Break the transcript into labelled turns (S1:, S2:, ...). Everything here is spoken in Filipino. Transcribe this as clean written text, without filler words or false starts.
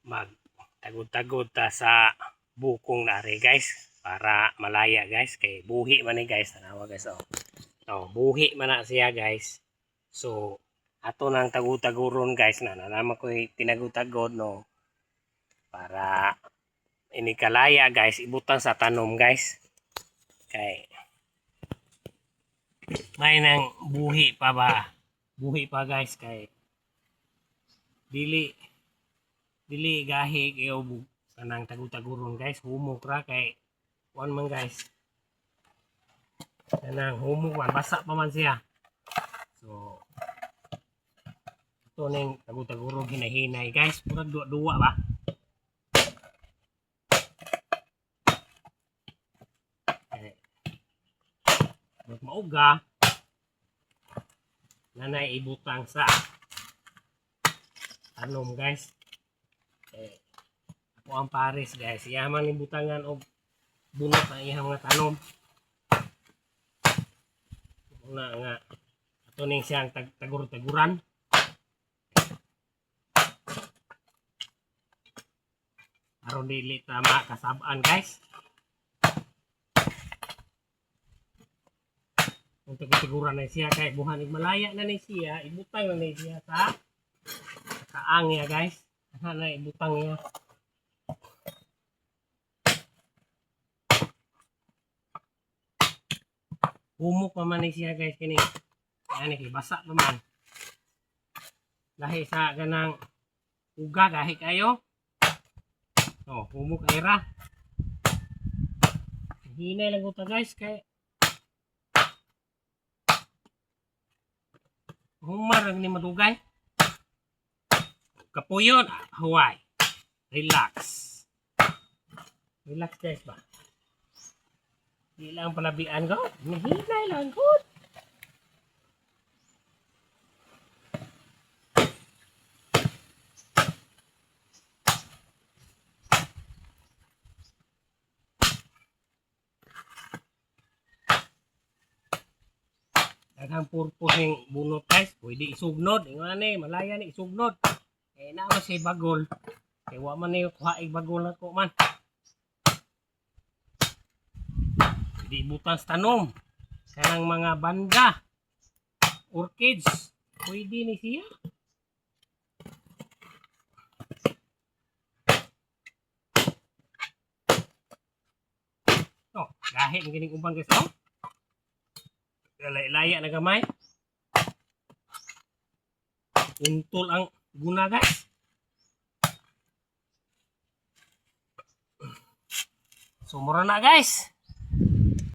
S1: magtagod-tagod ta sa bukong nari guys para malaya guys kay buhi man ni guys tanawa guys buhi man na siya guys. So ato nang tagod-taguron guys na naman ko tinagod-tagod no para inikalaya guys ibutang sa tanom guys kay may nang buhi pa guys kay dili gahi kayo kanang tagod-taguron guys humok ra kay one man guys kanang humok man basa pa man siya. So ito ning tagod-taguron hinahinay guys murag duwa ba mauga nanay ibutang sa tanom guys ako ang pares guys iyaman ibutangan og bunot na iyang mga tanom una nga ato ning siyang tagur-taguran aron dili tama kasab-an guys. Kung tagurtuguran na siya kay buhanig malaya na ni siya ibutang na ni siya sa kaang niya guys na ibutang niya humok pa man ni siya guys kini ani kay basa pa man lahi sa ganang uga gahi kayo humok ay ra hinay lang uta guys kay humar ang ni madugay kapuyon huway relax guys ba di lang palabian ko mahinay lang good ang purpose ng bunot guys pwede isugnod ingon ni malaya ni isugnod kay naa man say bagol kay wa man ni kuhaig bagol nako man di butang sa tanom kanang mga banda orchids pwede ni siya gahi ang gining ubang guys laya na gamay untol ang guna guys. So mura na guys